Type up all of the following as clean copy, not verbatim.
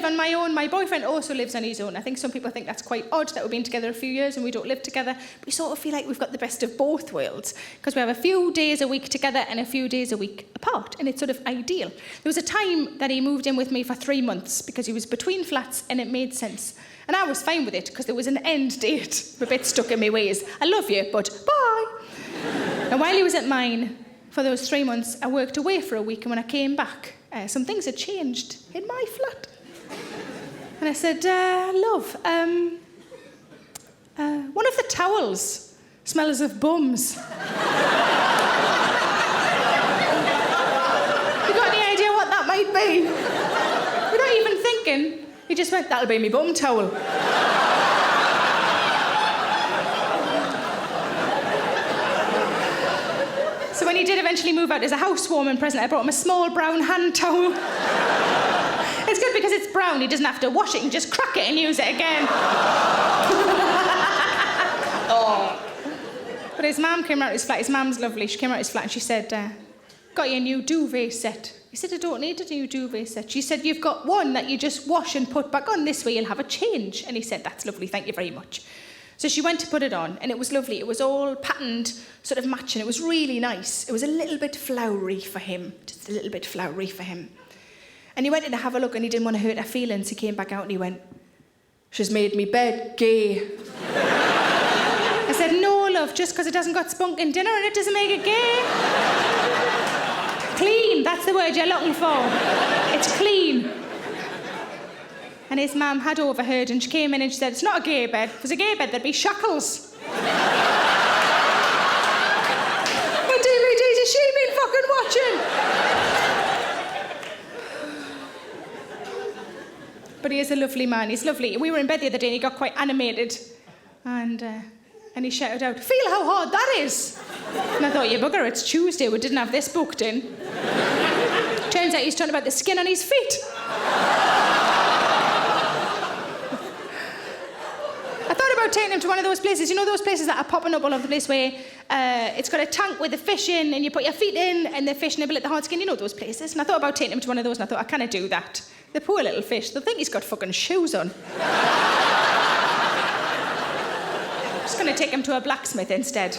live on my own. My boyfriend also lives on his own. I think some people think that's quite odd that we've been together a few years and we don't live together. But we sort of feel like we've got the best of both worlds because we have a few days a week together and a few days a week apart, and it's sort of ideal. There was a time that he moved in with me for 3 months because he was between flats and it made sense. And I was fine with it because there was an end date. I'm a bit stuck in my ways. I love you, but bye. And while he was at mine, for those 3 months, I worked away for a week, and when I came back, some things had changed in my flat. And I said, love, one of the towels smells of bums. You got any idea what that might be? Without even thinking, he just went, that'll be me bum towel. So when he did eventually move out as a housewarming present, I brought him a small brown hand towel. It's good because it's brown, he doesn't have to wash it, he can just crack it and use it again. Oh. But his mum came out of his flat, his mum's lovely, she came out of his flat and she said, got you a new duvet set. He said, I don't need a new duvet set. She said, you've got one that you just wash and put back on, this way you'll have a change. And he said, that's lovely, thank you very much. So she went to put it on, and it was lovely. It was all patterned, sort of matching. It was really nice. It was a little bit flowery for him, just a little bit flowery for him. And he went in to have a look, and he didn't want to hurt her feelings. He came back out and he went, she's made me bed gay. I said, no, love, just because it hasn't got spunk in dinner and it doesn't make it gay. Clean, that's the word you're looking for. It's clean. And his mum had overheard and she came in and she said, it's not a gay bed. If it was a gay bed, there'd be shackles. Oh, dearie, has she been fucking watching? But he is a lovely man, he's lovely. We were in bed the other day and he got quite animated. And he shouted out, feel how hard that is. And I thought, you bugger, it's Tuesday, we didn't have this booked in. Turns out he's talking about the skin on his feet. Taking him to one of those places, you know those places that are popping up all over the place where it's got a tank with the fish in and you put your feet in and the fish nibble at the hard skin, you know those places. And I thought about taking him to one of those and I thought, I can't do that. The poor little fish, they'll think he's got fucking shoes on. I'm just going to take him to a blacksmith instead.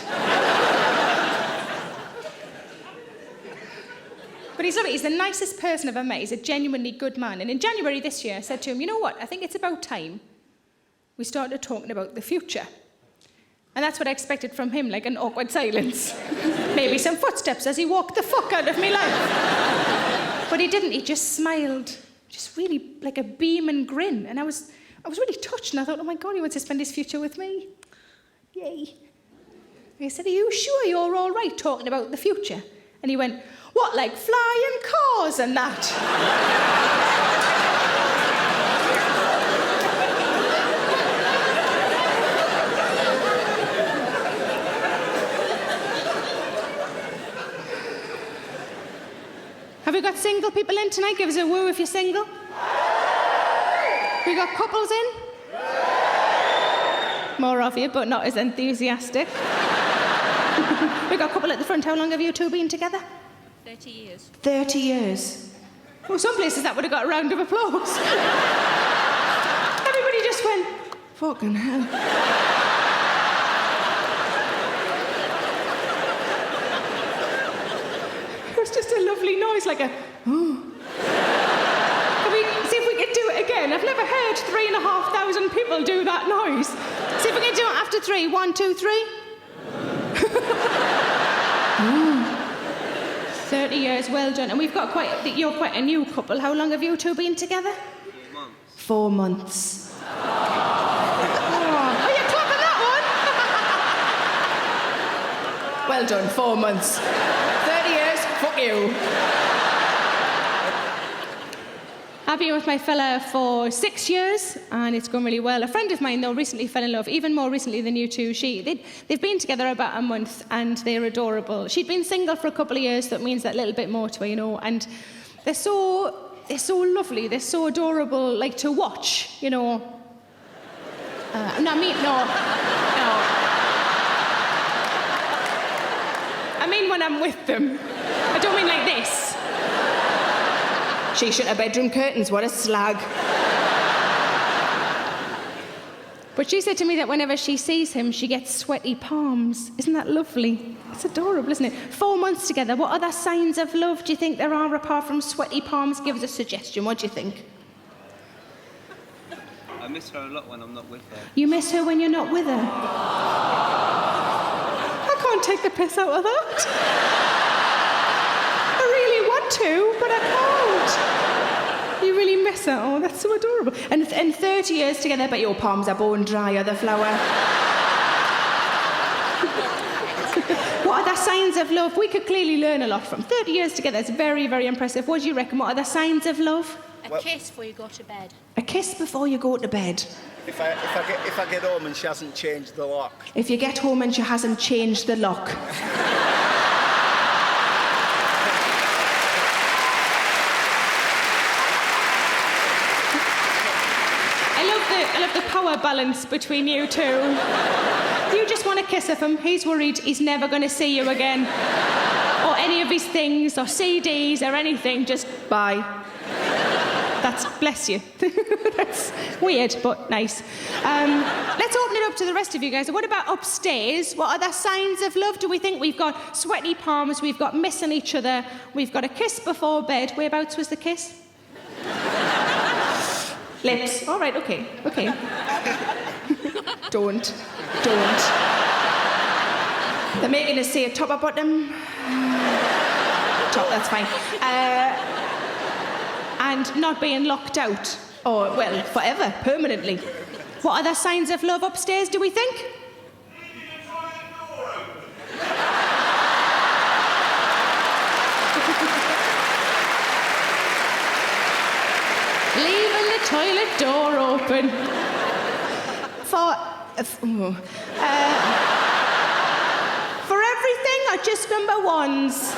But he's lovely, he's the nicest person I've ever met. He's a genuinely good man. And in January this year, I said to him, you know what, I think it's about time we started talking about the future. And that's what I expected from him, like an awkward silence. Maybe some footsteps as he walked the fuck out of me life. But he didn't, he just smiled. Just really like a beam and grin. And I was really touched and I thought, oh my God, he wants to spend his future with me. Yay. And I said, are you sure you're all right talking about the future? And he went, what, like flying cars and that? Have we got single people in tonight? Give us a woo if you're single. We got couples in? More of you, but not as enthusiastic. We got a couple at the front. How long have you two been together? 30 years. 30 years. Well, some places that would have got a round of applause. Everybody just went, fucking hell. It's just a lovely noise, like a, oh. Can we see if we can do it again? I've never heard 3,500 people do that noise. See if we can do it after 3. 1, 2, 3. 30 years, well done. And we've got you're quite a new couple. How long have you two been together? 4 months. 4 months. Oh, you're clapping that one? Well done, 4 months. 30 years, fuck you. I've been with my fella for 6 years, and it's going really well. A friend of mine, though, recently fell in love, even more recently than you two. They've been together about a month, and they're adorable. She'd been single for a couple of years, so it means that little bit more to her, you know. And they're so lovely, they're so adorable, like to watch, you know. No. I mean when I'm with them. I don't mean like this. She shut her bedroom curtains, what a slag. But she said to me that whenever she sees him, she gets sweaty palms. Isn't that lovely? It's adorable, isn't it? 4 months together. What other signs of love do you think there are apart from sweaty palms? Give us a suggestion. What do you think? I miss her a lot when I'm not with her. You miss her when you're not with her? I can't take the piss out of that. I really want to, but I can't. You really miss her? Oh, that's so adorable. And 30 years together, but your palms are bone dry, are the flower? What are the signs of love? We could clearly learn a lot from 30 years together. It's very, very impressive. What do you reckon? What are the signs of love? A kiss before you go to bed. A kiss before you go to bed. If I get home and she hasn't changed the lock. If you get home and she hasn't changed the lock. I love the power balance between you two. You just want a kiss of him. He's worried he's never going to see you again. Or any of his things, or CDs, or anything. Just bye. That's, bless you. That's weird, but nice. Let's open it up to the rest of you guys. What about upstairs? What are the signs of love? Do we think we've got sweaty palms, we've got missing each other, we've got a kiss before bed? Whereabouts was the kiss? Lips. All right, okay. Don't. They're making us say top or bottom. Top, that's fine. And not being locked out. Or, well, forever, permanently. What other signs of love upstairs do we think? Leaving the toilet door open. For everything or just number ones?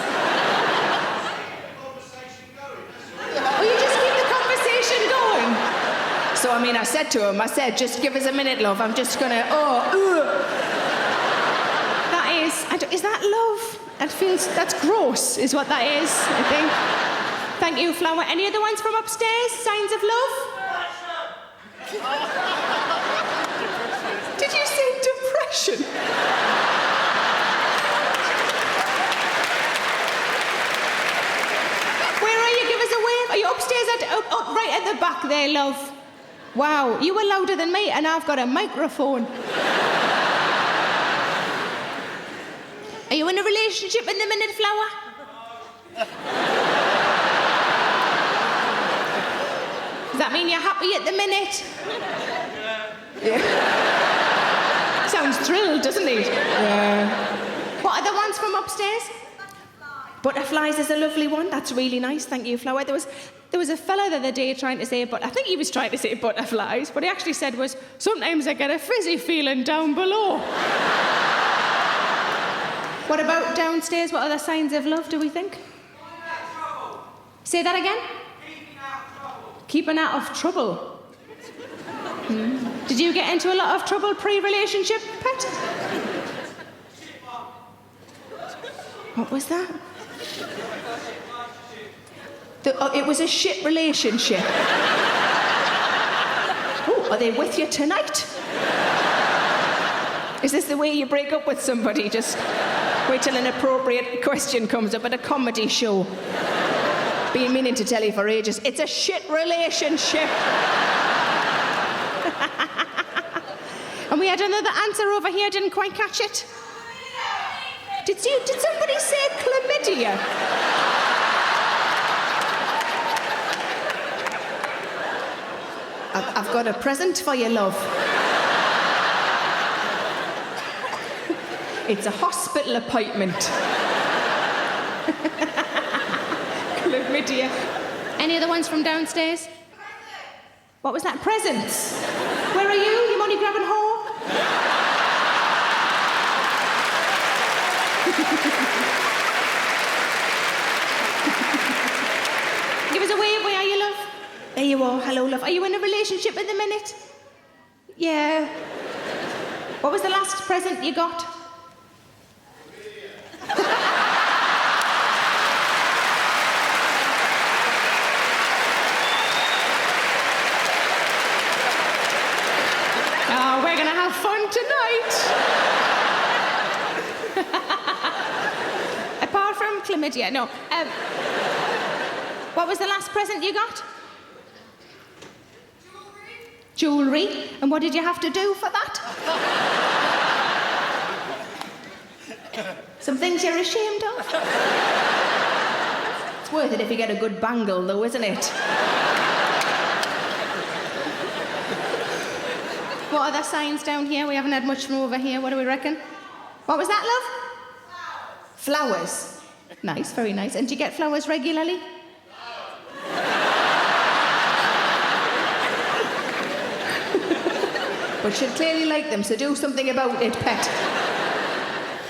Oh, you just keep the conversation going. So, I said to him, just give us a minute, love. I'm just gonna, That is that love? That's gross, is what that is, I think. Thank you, Flower. Any other ones from upstairs? Signs of love? Did you say depression? Where are you? Give us a wave. Are you upstairs? Right at the back there, love. Wow, you were louder than me, and I've got a microphone. Are you in a relationship in the minute, Flower? Does that mean you're happy at the minute? Yeah. Sounds thrilled, doesn't he? Yeah. What are the ones from upstairs? Butterflies is a lovely one. That's really nice. Thank you, Flower. There was a fella the other day trying to say, but I think he was trying to say butterflies. What he actually said was, sometimes I get a fizzy feeling down below. What about downstairs? What other signs of love do we think? Say that again? Keeping out of trouble. Did you get into a lot of trouble pre-relationship, Pet? What was that? It was a shit relationship. Oh, are they with you tonight? Is this the way you break up with somebody? Just wait till an appropriate question comes up at a comedy show. Been meaning to tell you for ages. It's a shit relationship. And we had another answer over here. Didn't quite catch it. Did somebody say chlamydia? I've got a present for you, love. It's a hospital appointment. Chlamydia. Any other ones from downstairs? What was that? Presents. Where are you? You money grabbing whore? Give us a wave. Where are you, love? There you are. Hello, love. Are you in a relationship at the minute? Yeah. What was the last present you got? on tonight. Apart from chlamydia, no. What was the last present you got? Jewellery. And what did you have to do for that? Some things you're ashamed of? It's worth it if you get a good bangle, though, isn't it? What other signs down here? We haven't had much from over here. What do we reckon? What was that, love? Flowers. Nice, very nice. And do you get flowers regularly? But she'll clearly like them, so do something about it, pet.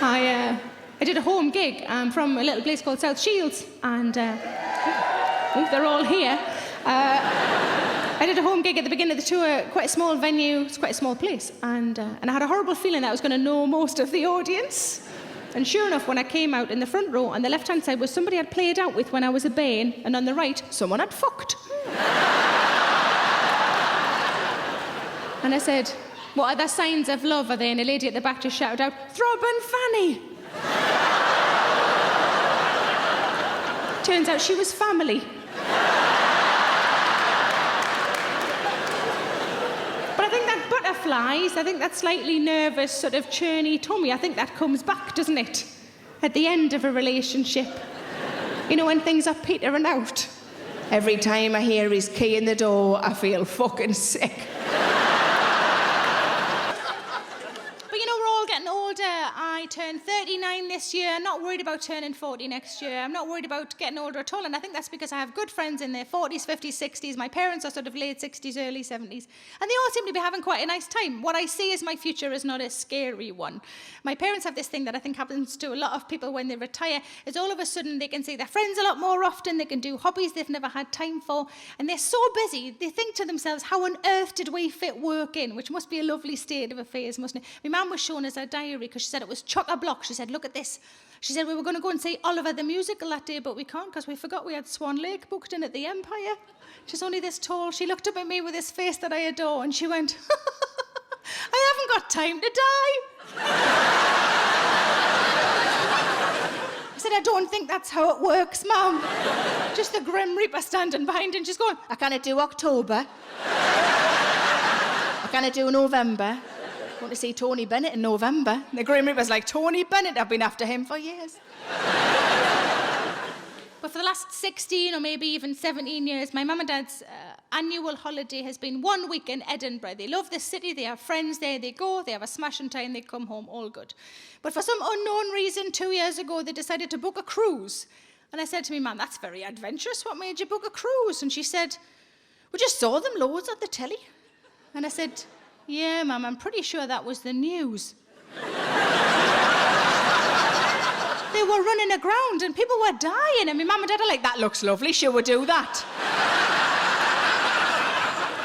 I did a home gig from a little place called South Shields, and they're all here. I did a home gig at the beginning of the tour, quite a small venue, it's quite a small place, and I had a horrible feeling that I was going to know most of the audience. And sure enough, when I came out in the front row, on the left-hand side was somebody I'd played out with when I was a bairn, and on the right, someone I'd fucked. And I said, what other signs of love are there? And a lady at the back just shouted out, Throbbing Fanny! Turns out she was family. But I think that butterflies, I think that slightly nervous, sort of churny tummy, I think that comes back, doesn't it? At the end of a relationship. You know, when things are petering out. Every time I hear his key in the door, I feel fucking sick. I turned 39 this year. I'm not worried about turning 40 next year. I'm not worried about getting older at all. And I think that's because I have good friends in their 40s, 50s, 60s. My parents are sort of late 60s, early 70s. And they all seem to be having quite a nice time. What I see as my future is not a scary one. My parents have this thing that I think happens to a lot of people when they retire, is all of a sudden they can see their friends a lot more often. They can do hobbies they've never had time for. And they're so busy, they think to themselves, how on earth did we fit work in? Which must be a lovely state of affairs, mustn't it? My mum was showing us her diary because she said it was chock-a-block. She said, look at this. She said, we were going to go and see Oliver the Musical that day, but we can't because we forgot we had Swan Lake booked in at the Empire. She's only this tall. She looked up at me with this face that I adore, and she went, I haven't got time to die. I said, I don't think that's how it works, Mum. Just the Grim Reaper standing behind her, and she's going, I can't do October. I can't do November. I want to see Tony Bennett in November. The Grim Reaper's like, Tony Bennett, I've been after him for years. But for the last 16 or maybe even 17 years, my mum and dad's annual holiday has been 1 week in Edinburgh. They love the city, they have friends there, they go, they have a smashing time, they come home, all good. But for some unknown reason, 2 years ago, they decided to book a cruise. And I said to me, Mum, that's very adventurous. What made you book a cruise? And she said, we just saw them loads at the telly. And I said, yeah, Mum, I'm pretty sure that was the news. They were running aground and people were dying. And my mum and dad are like, that looks lovely, sure we'll do that.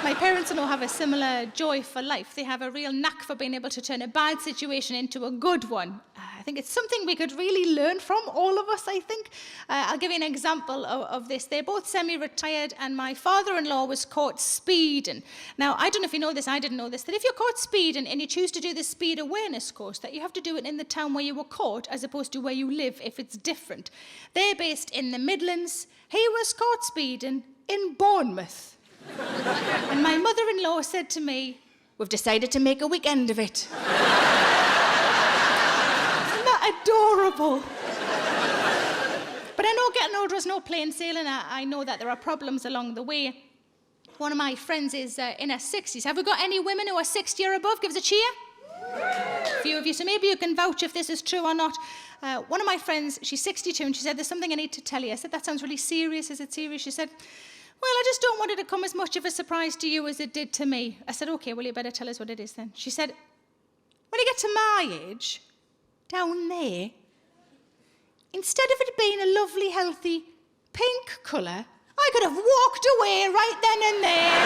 My parents and all have a similar joy for life. They have a real knack for being able to turn a bad situation into a good one. I think it's something we could really learn from, all of us, I think. I'll give you an example of this. They're both semi-retired, and my father-in-law was caught speeding. Now, I don't know if you know this, I didn't know this, that if you're caught speeding and you choose to do the speed awareness course, that you have to do it in the town where you were caught as opposed to where you live, if it's different. They're based in the Midlands. He was caught speeding in Bournemouth. And my mother-in-law said to me, we've decided to make a weekend of it. Adorable. But I know getting older is no plain sailing. I know that there are problems along the way. One of my friends is in her 60s. Have we got any women who are 60 or above? Give us a cheer. A few of you, so maybe you can vouch if this is true or not. One of my friends, she's 62, and she said, there's something I need to tell you. I said, that sounds really serious. Is it serious? She said, well, I just don't want it to come as much of a surprise to you as it did to me. I said, okay, well, you better tell us what it is then. She said, when you get to my age, down there, instead of it being a lovely, healthy pink colour, I could have walked away right then and there.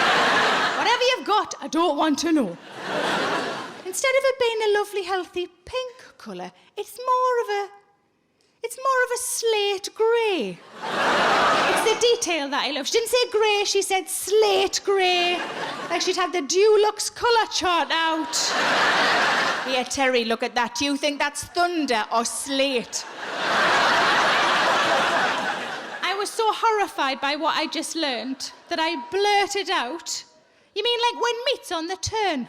Whatever you've got, I don't want to know. Instead of it being a lovely, healthy pink colour, it's more of a It's more of a slate grey. It's the detail that I love. She didn't say grey, she said slate grey. Like she'd have the Dulux colour chart out. Here, Terry, look at that. Do you think that's thunder or slate? I was so horrified by what I just learned that I blurted out, "You mean like when meat's on the turn?"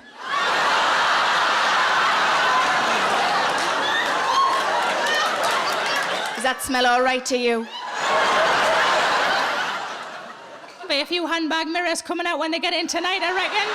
Does that smell all right to you? Be a few handbag mirrors coming out when they get in tonight, I reckon.